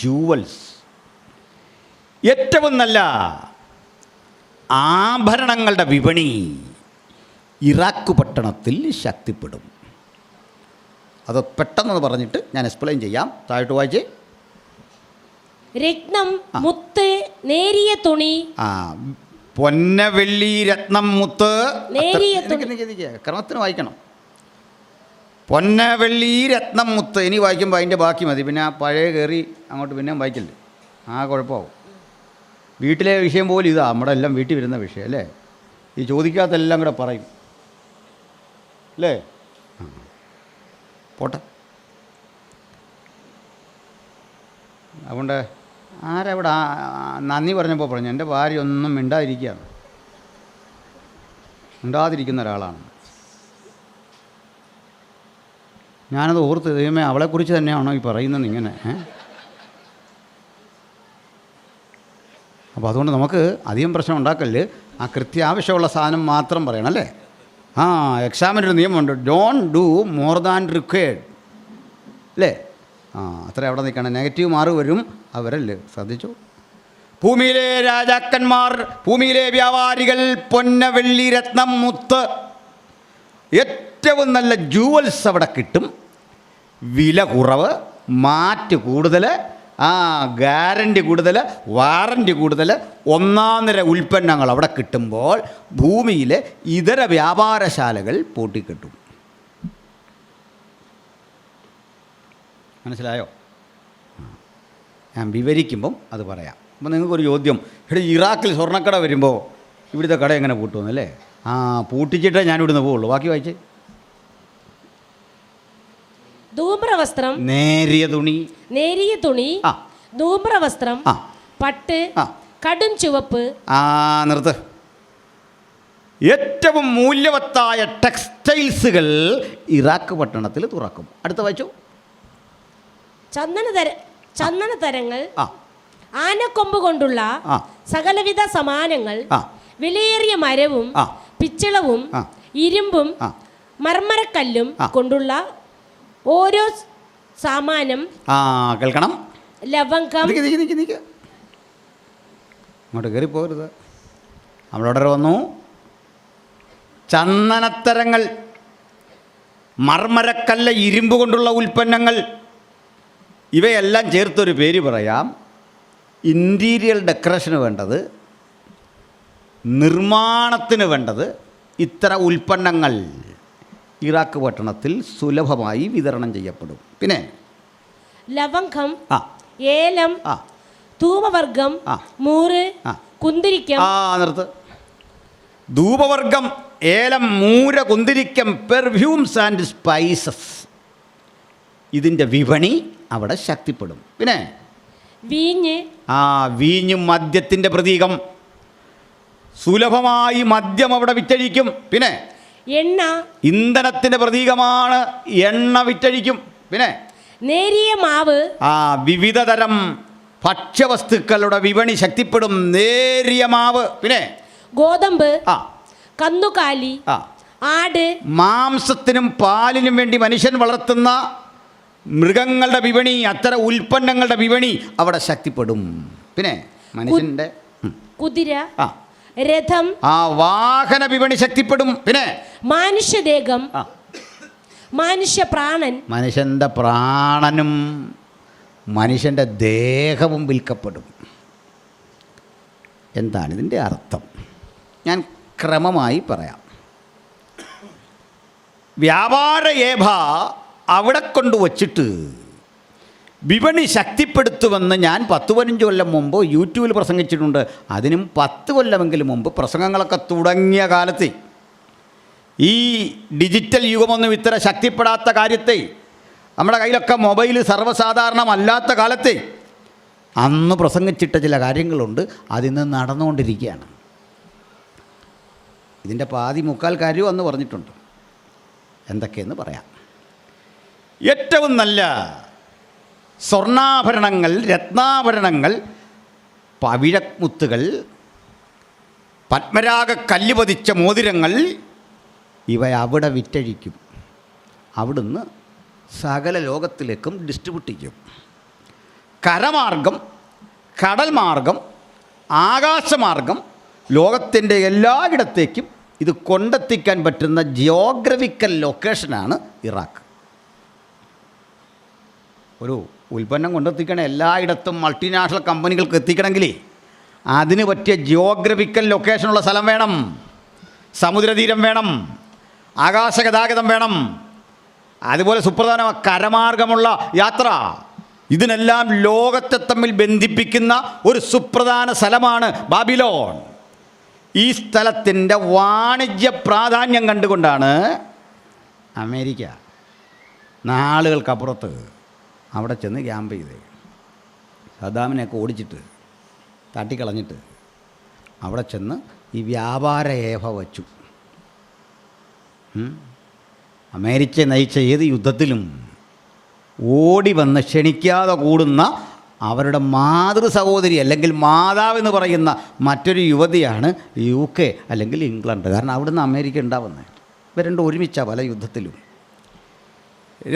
Speaker 1: ജൂവൽസ്, ഏറ്റവും നല്ല ആഭരണങ്ങളുടെ വിപണി ഇറാഖ് പട്ടണത്തിൽ ശക്തിപ്പെടും. അത് പെട്ടെന്ന് പറഞ്ഞിട്ട് ഞാൻ എക്സ്പ്ലെയിൻ ചെയ്യാം. താഴോട്ട് വായിച്ചേ.
Speaker 2: രത്നം, മുത്ത്, നേരിയ തുണി.
Speaker 1: പൊന്ന, വെള്ളി, രത്നം, മുത്ത്,
Speaker 2: നേരിയ തുണി.
Speaker 1: ക്രമത്തിന് വായിക്കണം. പൊന്ന, വെള്ളി, രത്നം, മുത്ത്. ഇനി വായിക്കുമ്പോൾ അതിൻ്റെ ബാക്കി മതി. പിന്നെ പഴയ കയറി അങ്ങോട്ട് പിന്നെയും വായിക്കല്ലേ, കുഴപ്പമാവും. വീട്ടിലെ വിഷയം പോലും ഇതാ, നമ്മുടെ എല്ലാം വീട്ടിൽ വരുന്ന വിഷയം അല്ലേ. ഈ ചോദിക്കാത്തെല്ലാം കൂടെ പറയും അല്ലേ. പോട്ടെ. അതുകൊണ്ട് ആരവിടെ നന്ദി പറഞ്ഞപ്പോൾ പറഞ്ഞു, എൻ്റെ ഭാര്യ ഒന്നും മിണ്ടാതിരിക്കുന്ന ഒരാളാണ്. ഞാനത് ഓർത്ത്, ദൈവമേ അവളെക്കുറിച്ച് തന്നെയാണോ ഈ പറയുന്നത് ഇങ്ങനെ. അപ്പോൾ അതുകൊണ്ട് നമുക്ക് അധികം പ്രശ്നം ഉണ്ടാക്കല്. കൃത്യാവശ്യമുള്ള സാധനം മാത്രം പറയണം അല്ലേ. എക്സാമിനൊരു നിയമമുണ്ട്, don't do more than required അല്ലേ. അത്ര അവിടെ നിൽക്കണം. നെഗറ്റീവ് മാർക്ക് വരും അവരല്ലേ, ശ്രദ്ധിച്ചു. ഭൂമിയിലെ രാജാക്കന്മാർ, ഭൂമിയിലെ വ്യാപാരികൾ, പൊന്ന, വെള്ളി, രത്നം, മുത്ത്, ഏറ്റവും നല്ല ജൂവൽസ് അവിടെ കിട്ടും. വില കുറവ്, മാറ്റ് കൂടുതൽ, ഗ്യാരണ്ടി കൂടുതൽ, വാറൻറ്റി കൂടുതൽ, ഒന്നാന്തര ഉൽപ്പന്നങ്ങൾ അവിടെ കിട്ടുമ്പോൾ ഭൂമിയിലെ ഇതര വ്യാപാരശാലകൾ പൂട്ടിക്കെട്ടും. മനസ്സിലായോ? ഞാൻ വിവരിക്കുമ്പം അത് പറയാം. അപ്പോൾ നിങ്ങൾക്കൊരു ചോദ്യം, ഇറാഖിൽ സ്വർണ്ണക്കട വരുമ്പോൾ ഇവിടുത്തെ കട എങ്ങനെ പൂട്ടുമെന്നല്ലേ. പൂട്ടിച്ചിട്ടേ ഞാൻ ഇവിടുന്ന് പോവുള്ളൂ. ബാക്കി വായിച്ചേ.
Speaker 2: ധൂമ്രവസ്ത്രം,
Speaker 1: നേരിയ തുണി,
Speaker 2: ധൂമ്രവസ്ത്രം, പട്ട്, കടും ചുവപ്പ്.
Speaker 1: നിർത്ത്. ഏറ്റവും മൂല്യവത്തായ ടെക്സ്റ്റൈൽസുകൾ ഇറാഖ് പട്ടണത്തിൽ തുറക്കും. അടുത്ത വായിച്ചു.
Speaker 2: ചന്ദനതരങ്ങൾ, ആനക്കൊമ്പ് കൊണ്ടുള്ള സകലവിധ സമാനങ്ങൾ, വിലയേറിയ മരവും പിച്ചളവും ഇരുമ്പും മർമരക്കല്ലും കൊണ്ടുള്ള ഓരോ സാമാനം.
Speaker 1: കേൾക്കണം.
Speaker 2: ലവംഗം.
Speaker 1: അങ്ങോട്ട് കയറി പോകരുത്. നമ്മളോട് വന്നു. ചന്ദനത്തരങ്ങൾ, മർമരക്കല്ല്, ഇരുമ്പ് കൊണ്ടുള്ള ഉൽപ്പന്നങ്ങൾ, ഇവയെല്ലാം ചേർത്തൊരു പേര് പറയാം. ഇൻറ്റീരിയർ ഡെക്കറേഷന് വേണ്ടത്, നിർമ്മാണത്തിന് വേണ്ടത് ഇത്ര ഉൽപ്പന്നങ്ങൾ ഇറാഖ് പട്ടണത്തിൽ സുലഭമായി വിതരണം ചെയ്യപ്പെടും. പിന്നെ
Speaker 2: ലവംഗം, ഏലം, ധൂപവർഗം, മൂറ്, കുന്തിരിക്കം.
Speaker 1: നിർത്ത്. ധൂപവർഗം, ഏലം, മൂര, കുന്തിരിക്കം, പെർഫ്യൂംസ് ആൻഡ് സ്പൈസസ്, ഇതിൻ്റെ വിപണി അവിടെ ശക്തിപ്പെടും. പിന്നെ
Speaker 2: വീഞ്ഞ്,
Speaker 1: വീഞ്ഞും മദ്യത്തിൻ്റെ പ്രതീകം. സുലഭമായി മദ്യം അവിടെ വിറ്റഴിക്കും. പിന്നെ
Speaker 2: എണ്ണ,
Speaker 1: ഇന്ധനത്തിൻ്റെ പ്രതീകമാണ്, എണ്ണ വിറ്റഴിക്കും. പിന്നെ
Speaker 2: നേരിയ മാവ്,
Speaker 1: വിവിധ തരം ഭക്ഷ്യവസ്തുക്കളുടെ വിപണി ശക്തിപ്പെടും. നേരിയ മാവ്. പിന്നെ
Speaker 2: ഗോതമ്പ്, കന്നുകാലി, ആട്,
Speaker 1: മാംസത്തിനും പാലിനും വേണ്ടി മനുഷ്യൻ വളർത്തുന്ന മൃഗങ്ങളുടെ വിപണി, അത്തരം ഉൽപ്പന്നങ്ങളുടെ വിപണി അവിടെ ശക്തിപ്പെടും. പിന്നെ മനുഷ്യൻ്റെ
Speaker 2: കുതിര, രഥം,
Speaker 1: വാഹന വിപണി ശക്തിപ്പെടും. പിന്നെ
Speaker 2: മനുഷ്യദേഹം, മനുഷ്യപ്രാണൻ,
Speaker 1: മനുഷ്യൻ്റെ പ്രാണനും മനുഷ്യൻ്റെ ദേഹവും വിൽക്കപ്പെടും. എന്താണ് ഇതിൻ്റെ അർത്ഥം? ഞാൻ ക്രമമായി പറയാം. വ്യാപാര ഏഭ അവിടെ കൊണ്ട് വച്ചിട്ട് വിപണി ശക്തിപ്പെടുത്തുമെന്ന് ഞാൻ 10-15 കൊല്ലം മുമ്പ് യൂട്യൂബിൽ പ്രസംഗിച്ചിട്ടുണ്ട്. അതിനും 10 കൊല്ലമെങ്കിലും മുമ്പ് പ്രസംഗങ്ങളൊക്കെ തുടങ്ങിയ കാലത്തെ, ഈ ഡിജിറ്റൽ യുഗമൊന്നും ഇത്ര ശക്തിപ്പെടാത്ത കാര്യത്തെ, നമ്മുടെ കയ്യിലൊക്കെ മൊബൈൽ സർവ്വസാധാരണമല്ലാത്ത കാലത്തെ അന്ന് പ്രസംഗിച്ചിട്ട ചില കാര്യങ്ങളുണ്ട്. അതിന്ന് നടന്നുകൊണ്ടിരിക്കുകയാണ്. ഇതിൻ്റെ പാതി മുക്കാൽ കാര്യവും അന്ന് പറഞ്ഞിട്ടുണ്ട്. എന്തൊക്കെയെന്ന് പറയാം. ഏറ്റവും നല്ല സ്വർണ്ണാഭരണങ്ങൾ, രത്നാഭരണങ്ങൾ, പവിഴമുത്തുകൾ, പത്മരാഗ കല്ല് പതിച്ച മോതിരങ്ങൾ, ഇവ അവിടെ വിറ്റഴിക്കും. അവിടുന്ന് സകല ലോകത്തിലേക്കും ഡിസ്ട്രിബ്യൂട്ട് ചെയ്യും. കരമാർഗം, കടൽ മാർഗം, ആകാശമാർഗം ലോകത്തിൻ്റെ എല്ലായിടത്തേക്കും ഇത് കൊണ്ടെത്തിക്കാൻ പറ്റുന്ന ജിയോഗ്രഫിക്കൽ ലൊക്കേഷനാണ് ഇറാഖ്. ഒരു ഉൽപ്പന്നം കൊണ്ടെത്തിക്കണേ എല്ലായിടത്തും മൾട്ടിനാഷണൽ കമ്പനികൾക്ക് എത്തിക്കണമെങ്കിൽ അതിന് പറ്റിയ ജിയോഗ്രഫിക്കൽ ലൊക്കേഷനുള്ള സ്ഥലം വേണം. സമുദ്രതീരം വേണം, ആകാശഗതാഗതം വേണം, അതുപോലെ സുപ്രധാന കരമാർഗമുള്ള യാത്ര. ഇതിനെല്ലാം ലോകത്തെ തമ്മിൽ ബന്ധിപ്പിക്കുന്ന ഒരു സുപ്രധാന സ്ഥലമാണ് ബാബിലോൺ. ഈ സ്ഥലത്തിൻ്റെ വാണിജ്യ പ്രാധാന്യം കണ്ടുകൊണ്ടാണ് അമേരിക്ക നാളുകൾക്കപ്പുറത്ത് അവിടെ ചെന്ന് ക്യാമ്പ് ചെയ്ത് സദ്ദാമിനെയൊക്കെ ഓടിച്ചിട്ട് തട്ടിക്കളഞ്ഞിട്ട് അവിടെ ചെന്ന് ഈ വ്യാപാര ഏഫ വച്ചു. അമേരിക്ക നയിച്ച ഏത് യുദ്ധത്തിലും ഓടി വന്ന് ക്ഷണിക്കാതെ കൂടുന്ന അവരുടെ മാതൃ സഹോദരി അല്ലെങ്കിൽ മാതാവ് എന്ന് പറയുന്ന മറ്റൊരു യുവതിയാണ് UK അല്ലെങ്കിൽ ഇംഗ്ലണ്ട്. കാരണം അവിടുന്ന് അമേരിക്ക ഉണ്ടാവുന്നത്. ഇവർ രണ്ടും ഒരുമിച്ചാണ് പല യുദ്ധത്തിലും.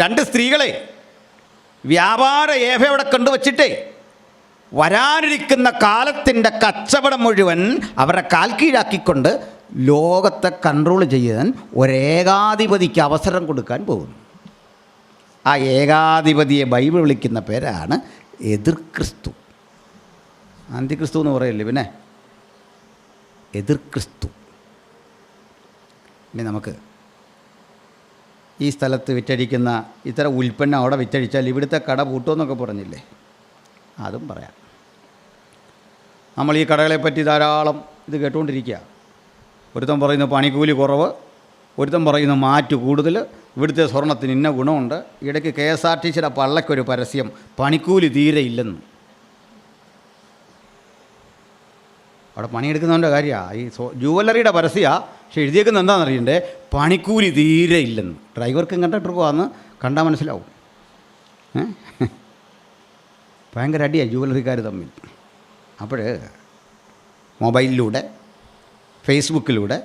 Speaker 1: 2 സ്ത്രീകളെ വ്യാപാര ഏഫ അവിടെ കൊണ്ടുവച്ചിട്ടേ വരാനിരിക്കുന്ന കാലത്തിൻ്റെ കച്ചവടം മുഴുവൻ അവരുടെ കാൽ കീഴാക്കിക്കൊണ്ട് ലോകത്തെ കൺട്രോൾ ചെയ്യാൻ ഒരേകാധിപതിക്ക് അവസരം കൊടുക്കാൻ പോകുന്നു. ആ ഏകാധിപതിയെ ബൈബിൾ വിളിക്കുന്ന പേരാണ് എതിർക്രിസ്തു. അന്തിക്രിസ്തു എന്ന് പറയല്ലേ, പിന്നെ എതിർക്രിസ്തു. ഇനി നമുക്ക് ഈ സ്ഥലത്ത് വിറ്റഴിക്കുന്ന ഇത്തരം ഉൽപ്പന്നം അവിടെ വിറ്റഴിച്ചാൽ ഇവിടുത്തെ കട പൂട്ടുമെന്നൊക്കെ പറഞ്ഞില്ലേ, അതും പറയാം. നമ്മൾ ഈ കടകളെപ്പറ്റി ധാരാളം ഇത് കേട്ടുകൊണ്ടിരിക്കുക. ഒരുത്തൻ പറയുന്നു പണിക്കൂലി കുറവ്, ഒരുത്തൻ പറയുന്നു മാറ്റ് കൂടുതൽ, ഇവിടുത്തെ സ്വർണ്ണത്തിന് ഇന്ന ഗുണമുണ്ട്. ഇടയ്ക്ക് KSRTCയുടെ പള്ളക്കൊരു പരസ്യം, പണിക്കൂലി തീരെ ഇല്ലെന്ന്. അവിടെ പണിയെടുക്കുന്നവൻ്റെ കാര്യമാണ് ഈ ജുവല്ലറിയുടെ പരസ്യമാണ്. പക്ഷെ എഴുതിയേക്കുന്നത് എന്താണെന്നറിയണ്ടേ, പണിക്കൂലി തീരെ ഇല്ലെന്ന്. ഡ്രൈവർക്കും കണ്ടക്ടർക്കുമാണെന്ന് കണ്ടാൽ മനസ്സിലാവും. ഭയങ്കര അടിയാണ് ജുവല്ലറിക്കാർ തമ്മിൽ. അപ്പോൾ മൊബൈലിലൂടെ, ഫേസ്ബുക്കിലൂടെ,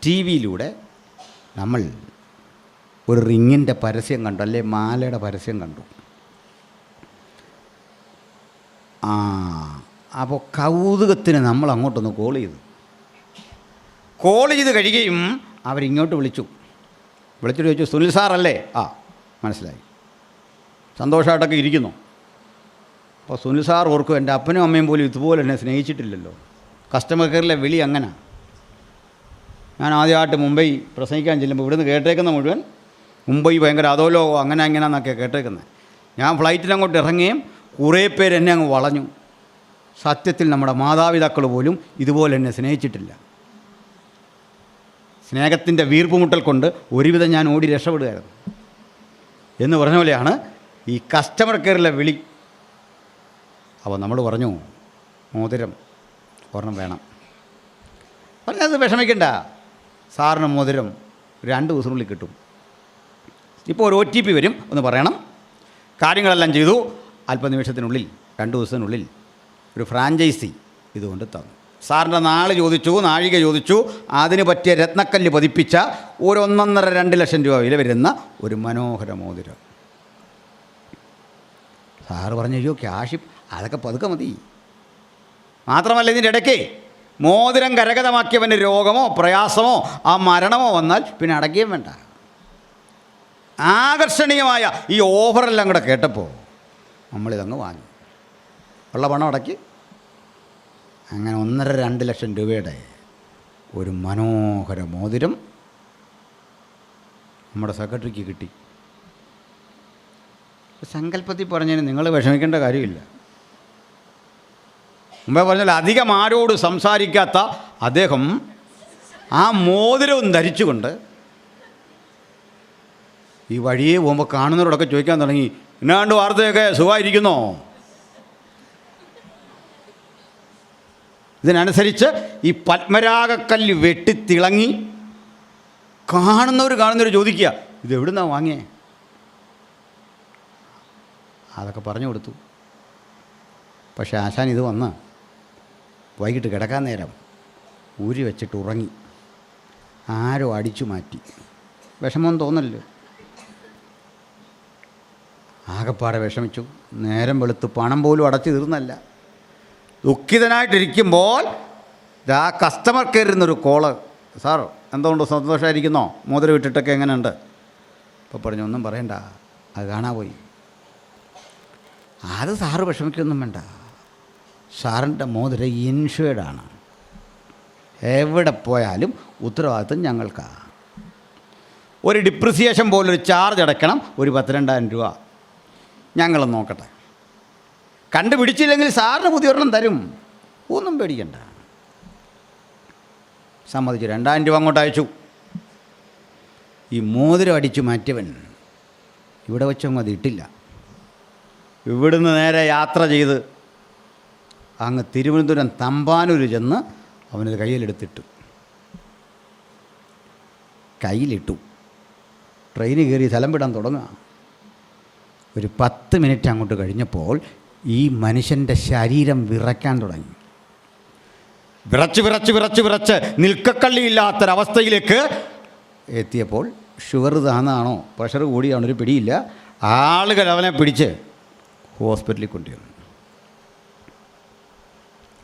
Speaker 1: TV-യിലൂടെ നമ്മൾ ഒരു റിങ്ങിൻ്റെ പരസ്യം കണ്ടു, അല്ലെ മാലയുടെ പരസ്യം കണ്ടു. അപ്പോൾ കൗതുകത്തിന് നമ്മൾ അങ്ങോട്ടൊന്ന് കോൾ ചെയ്ത് കഴിയുകയും അവരിങ്ങോട്ട് വിളിച്ചിട്ട് ചോദിച്ചു, സുനിൽ സാറല്ലേ? മനസ്സിലായി, സന്തോഷമായിട്ടൊക്കെ ഇരിക്കുന്നു. അപ്പോൾ സുനിൽ സാർ ഓർക്കും, എൻ്റെ അപ്പനും അമ്മയും പോലും ഇതുപോലെ എന്നെ സ്നേഹിച്ചിട്ടില്ലല്ലോ. കസ്റ്റമർ കെയറിലെ വിളി അങ്ങനെ. ഞാൻ ആദ്യമായിട്ട് മുംബൈ പ്രസംഗിക്കാൻ ചെല്ലുമ്പോൾ ഇവിടുന്ന് കേട്ടേക്കുന്ന മുഴുവൻ മുംബൈ ഭയങ്കര അധോലോകം അങ്ങനെ അങ്ങനെയാണെന്നൊക്കെ കേട്ടേക്കുന്നത്. ഞാൻ ഫ്ലൈറ്റിനങ്ങോട്ട് ഇറങ്ങുകയും കുറേ പേര് എന്നെ അങ്ങ് വളഞ്ഞു. സത്യത്തിൽ നമ്മുടെ മാതാപിതാക്കൾ പോലും ഇതുപോലെ എന്നെ സ്നേഹിച്ചിട്ടില്ല. സ്നേഹത്തിൻ്റെ വീർപ്പുമുട്ടൽ കൊണ്ട് ഒരുവിധം ഞാൻ ഓടി രക്ഷപ്പെടുകയായിരുന്നു എന്ന് പറഞ്ഞ പോലെയാണ് ഈ കസ്റ്റമർ കെയറിലെ വിളി. അപ്പോൾ നമ്മൾ പറഞ്ഞു, മോതിരം ഒരെണ്ണം വേണം. പറഞ്ഞത് വിഷമിക്കണ്ട, സാറിന് മോതിരം 2 ദിവസത്തിനുള്ളിൽ കിട്ടും. ഇപ്പോൾ ഒരു OTP വരും, ഒന്ന് പറയണം. കാര്യങ്ങളെല്ലാം ചെയ്തു. അല്പനിമിഷത്തിനുള്ളിൽ 2 ദിവസത്തിനുള്ളിൽ ഒരു ഫ്രാഞ്ചൈസി ഇതുകൊണ്ട് തന്നു. സാറിൻ്റെ നാൾ ചോദിച്ചു, നാഴിക ചോദിച്ചു. അതിന് പറ്റിയ രത്നക്കല്ല് പതിപ്പിച്ച ഒരു 1.5-2 ലക്ഷം രൂപ വില വരുന്ന ഒരു മനോഹര മോതിരം. സാറ് പറഞ്ഞു, അയ്യോ ക്യാഷ് അതൊക്കെ പതുക്കെ മതി. മാത്രമല്ല ഇതിൻ്റെ ഇടയ്ക്ക് മോതിരം കരഗതമാക്കിയവന് രോഗമോ പ്രയാസമോ മരണമോ വന്നാൽ പിന്നെ അടയ്ക്കുകയും വേണ്ട. ആകർഷണീയമായ ഈ ഓഫറെല്ലാം കൂടെ കേട്ടപ്പോൾ നമ്മളിതങ്ങ് വാങ്ങി. ഉള്ള പണം അടക്കി അങ്ങനെ 1.5-2 ലക്ഷം രൂപയുടെ ഒരു മനോഹര മോതിരം നമ്മുടെ സെക്രട്ടറിക്ക് കിട്ടി. സങ്കല്പത്തിൽ പറഞ്ഞതിന് നിങ്ങൾ വിഷമിക്കേണ്ട കാര്യമില്ല. മുമ്പേ പറഞ്ഞാൽ അധികം ആരോട് സംസാരിക്കാത്ത അദ്ദേഹം ആ മോതിരവും ധരിച്ചുകൊണ്ട് ഈ വഴിയെ പോകുമ്പോൾ കാണുന്നവരോടൊക്കെ ചോദിക്കാൻ തുടങ്ങി, എന്നാണ്ട് വാർത്തയൊക്കെ സുഖമായിരിക്കുന്നോ? ഇതിനനുസരിച്ച് ഈ പത്മരാഗക്കല്ല് വെട്ടിത്തിളങ്ങി കാണുന്നവർ ചോദിക്കുക, ഇത് എവിടുന്നാണ് വാങ്ങിയേ? അതൊക്കെ പറഞ്ഞു കൊടുത്തു. പക്ഷേ ആശാൻ ഇത് വന്ന് വൈകിട്ട് കിടക്കാൻ നേരം ഊരി വെച്ചിട്ട് ഉറങ്ങി. ആരോ അടിച്ചു മാറ്റി. വിഷമം തോന്നല്ലോ. ആകെപ്പാടെ വിഷമിച്ചു. നേരം വെളുത്ത് പണം പോലും അടച്ചു തീർന്നല്ല. ദുഃഖിതനായിട്ടിരിക്കുമ്പോൾ ആ കസ്റ്റമർ കെയറിന്നൊരു കോള്, സാർ എന്തുകൊണ്ട് സന്തോഷമായിരിക്കുന്നോ? മോതിരം ഇട്ടിട്ടൊക്കെ എങ്ങനെയുണ്ട്? ഇപ്പോൾ പറഞ്ഞു, ഒന്നും പറയണ്ട, അത് കാണാൻ പോയി. അത് സാറ് വിഷമിക്കൊന്നും വേണ്ട, സാറിൻ്റെ മോതിരം ഇൻഷുവേർഡാണ്. എവിടെ പോയാലും ഉത്തരവാദിത്വം ഞങ്ങൾക്കാണ്. ഒരു ഡിപ്രിസിയേഷൻ പോലൊരു ചാർജ് അടയ്ക്കണം, ഒരു 12,000 രൂപ. ഞങ്ങൾ നോക്കട്ടെ, കണ്ടുപിടിച്ചില്ലെങ്കിൽ സാറിന് പുതിയൊരെണ്ണം തരും, ഒന്നും പേടിക്കണ്ട. സമ്മതിച്ചു. 2,000 രൂപ അങ്ങോട്ട് അയച്ചു. ഈ മോതിരം അടിച്ചു മാറ്റിയവൻ ഇവിടെ വെച്ചൊന്നും അത് ഇട്ടില്ല. ഇവിടുന്ന് നേരെ യാത്ര ചെയ്ത് അങ്ങ് തിരുവനന്തപുരം തമ്പാനൂർ ചെന്ന് അവനത് കയ്യിലെടുത്തിട്ടു. ട്രെയിന് കയറി സ്ഥലം വിടാൻ തുടങ്ങുക. ഒരു 10 മിനിറ്റ് അങ്ങോട്ട് കഴിഞ്ഞപ്പോൾ ഈ മനുഷ്യൻ്റെ ശരീരം വിറയ്ക്കാൻ തുടങ്ങി. വിറച്ച് നിൽക്കക്കള്ളിയില്ലാത്തൊരവസ്ഥയിലേക്ക് എത്തിയപ്പോൾ ഷുഗർ താന്നാണോ പ്രഷർ കൂടിയാണോ ഒരു പിടിയില്ല. ആളുകൾ അവനെ പിടിച്ച് ഹോസ്പിറ്റലിൽ കൊണ്ടുവന്നു.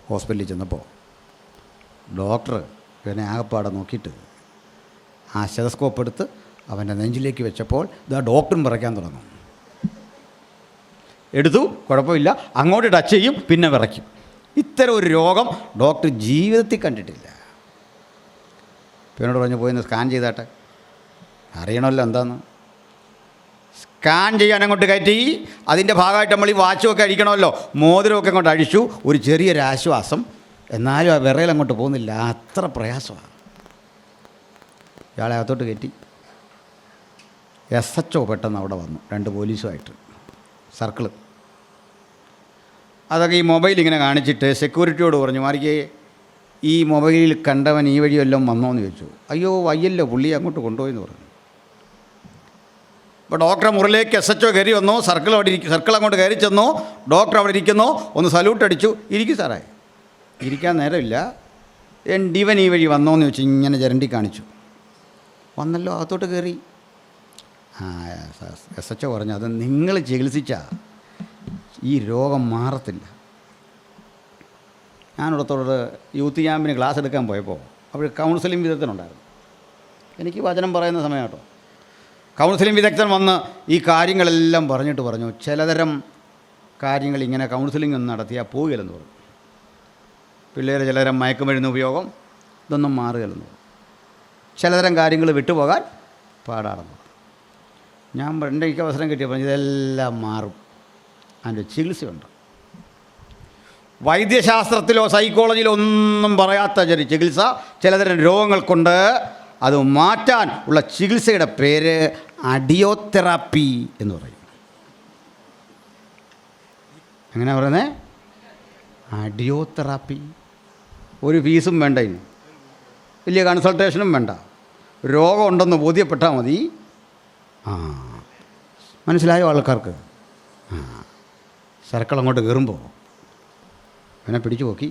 Speaker 1: ഹോസ്പിറ്റലിൽ ചെന്നപ്പോൾ ഡോക്ടർ ഇവനെ ആകപ്പാടെ നോക്കിയിട്ട് ആ സ്റ്റെതസ്കോപ്പ് എടുത്ത് അവൻ്റെ നെഞ്ചിലേക്ക് വെച്ചപ്പോൾ ഇതാ ഡോക്ടറും വിറയ്ക്കാൻ തുടങ്ങും. എടുത്തു, കുഴപ്പമില്ല, അങ്ങോട്ട് ടച്ച് ചെയ്യും, പിന്നെ വിറയ്ക്കും. ഇത്തരം ഒരു രോഗം ഡോക്ടർ ജീവിതത്തിൽ കണ്ടിട്ടില്ല. എന്നോട് പറഞ്ഞു, പോയിന്ന് സ്കാൻ ചെയ്താട്ടെ, അറിയണമല്ലോ എന്താന്ന്. സ്കാൻ ചെയ്യാൻ അങ്ങോട്ട് കയറ്റി. അതിൻ്റെ ഭാഗമായിട്ട് നമ്മൾ ഈ വാച്ചുമൊക്കെ അഴിക്കണമല്ലോ, മോതിരമൊക്കെ അങ്ങോട്ട് അഴിച്ചു. ഒരു ചെറിയൊരാശ്വാസം. എന്നാലും ആ വിറയിൽ അങ്ങോട്ട് പോകുന്നില്ല, അത്ര പ്രയാസമാണ്. ഇയാളെ അകത്തോട്ട് കയറ്റി. SHO പെട്ടെന്ന് അവിടെ വന്നു, 2 പോലീസുമായിട്ട് സർക്കിള്. അതൊക്കെ ഈ മൊബൈൽ ഇങ്ങനെ കാണിച്ചിട്ട് സെക്യൂരിറ്റിയോട് പറഞ്ഞു, മാറിക്കേ, ഈ മൊബൈലിൽ കണ്ടവൻ ഈ വഴി വല്ലതും വന്നോ എന്ന് ചോദിച്ചു. അയ്യോ വയ്യല്ലോ, പുള്ളി അങ്ങോട്ട് കൊണ്ടുപോയെന്ന് പറഞ്ഞു. അപ്പോൾ ഡോക്ടറെ മുറിലേക്ക് SHO കയറി വന്നു. സർക്കിൾ അങ്ങോട്ട് കയറി ചെന്നു. ഡോക്ടർ അവിടെ ഇരിക്കുന്നു. ഒന്ന് സല്യൂട്ട് അടിച്ചു. ഇരിക്കും സാറേ. ഇരിക്കാൻ നേരമില്ല. ഇവൻ ഈ വഴി വന്നോ എന്ന് ചോദിച്ചു. ഇങ്ങനെ ചരണ്ടി കാണിച്ചു. വന്നല്ലോ, അകത്തോട്ട് കയറി. SHO പറഞ്ഞു, അത് നിങ്ങൾ ചികിത്സിച്ചാൽ ഈ രോഗം മാറത്തില്ല. ഞാനിടത്തോട് യൂത്ത് ക്യാമ്പിന് ക്ലാസ് എടുക്കാൻ പോയപ്പോൾ അവിടെ കൗൺസിലിംഗ് വിദഗ്ധനുണ്ടായിരുന്നു. എനിക്ക് വചനം പറയുന്ന സമയം കേട്ടോ. കൗൺസിലിംഗ് വിദഗ്ധൻ വന്ന് ഈ കാര്യങ്ങളെല്ലാം പറഞ്ഞിട്ട് പറഞ്ഞു, ചിലതരം കാര്യങ്ങൾ ഇങ്ങനെ കൗൺസിലിംഗ് ഒന്നും നടത്തിയാൽ പോവുകയില്ലെന്ന് പറഞ്ഞു. പിള്ളേർ ചിലതരം മയക്കുമരുന്ന് ഉപയോഗം ഇതൊന്നും മാറുകയില്ലെന്ന് പറഞ്ഞു. ചിലതരം കാര്യങ്ങൾ വിട്ടുപോകാൻ പാടാണെന്ന് പറഞ്ഞു. ഞാൻ എനിക്ക് അവസരം കിട്ടിയപ്പോൾ ഇതെല്ലാം മാറും, അതിൻ്റെ ചികിത്സയുണ്ട്. വൈദ്യശാസ്ത്രത്തിലോ സൈക്കോളജിയിലോ ഒന്നും പറയാത്ത ചികിത്സ, ചിലതരം രോഗങ്ങൾ കൊണ്ട് അത് മാറ്റാൻ ഉള്ള ചികിത്സയുടെ പേര് അഡിയോതെറാപ്പി എന്ന് പറയും. എങ്ങനെയാണ് പറയുന്നത്? അഡിയോതെറാപ്പി. ഒരു ഫീസും വേണ്ട, ഇനി വലിയ കൺസൾട്ടേഷനും വേണ്ട. രോഗമുണ്ടെന്ന് ബോധ്യപ്പെട്ടാൽ മതി. മനസ്സിലായോ ആൾക്കാർക്ക്? സർക്കിൾ അങ്ങോട്ട് കയറുമ്പോൾ ഇവനെ പിടിച്ചു നോക്കി.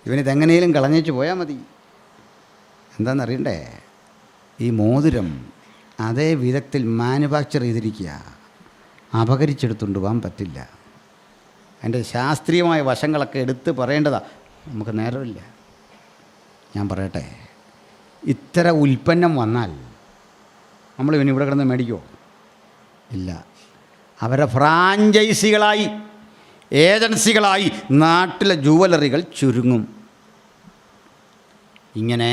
Speaker 1: ഇവനിതെങ്ങനെയും കളഞ്ഞേച്ച് പോയാൽ മതി. എന്താണെന്നറിയണ്ടേ? ഈ മോതിരം അതേ വിധത്തിൽ മാനുഫാക്ചർ ചെയ്തിരിക്കുക, അപകരിച്ചെടുത്തുകൊണ്ട് പോകാൻ പറ്റില്ല. അതിൻ്റെ ശാസ്ത്രീയമായ വശങ്ങളൊക്കെ എടുത്ത് പറയേണ്ടതാണ്, നമുക്ക് നേരമില്ല. ഞാൻ പറയട്ടെ, ഇത്തരം ഉൽപ്പന്നം വന്നാൽ നമ്മൾ ഇവന് ഇവിടെ കിടന്ന് മേടിക്കുമോ? ഇല്ല. അവരെ ഫ്രാഞ്ചൈസികളായി, ഏജൻസികളായി നാട്ടിലെ ജുവലറികൾ ചുരുങ്ങും. ഇങ്ങനെ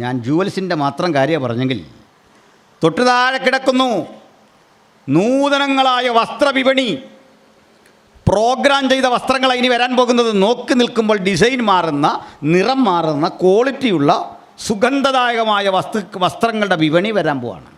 Speaker 1: ഞാൻ ജുവൽസിൻ്റെ മാത്രം കാര്യം പറഞ്ഞെങ്കിൽ തൊട്ടു താഴെ കിടക്കുന്നു നൂതനങ്ങളായ വസ്ത്രവിപണി, പ്രോഗ്രാം ചെയ്ത വസ്ത്രങ്ങളാണ് ഇനി വരാൻ പോകുന്നത്. നോക്കി നിൽക്കുമ്പോൾ ഡിസൈൻ മാറുന്ന, നിറം മാറുന്ന, ക്വാളിറ്റിയുള്ള സുഗന്ധദായകമായ വസ്ത്രങ്ങളുടെ വിപണി വരാൻ പോവാണ്.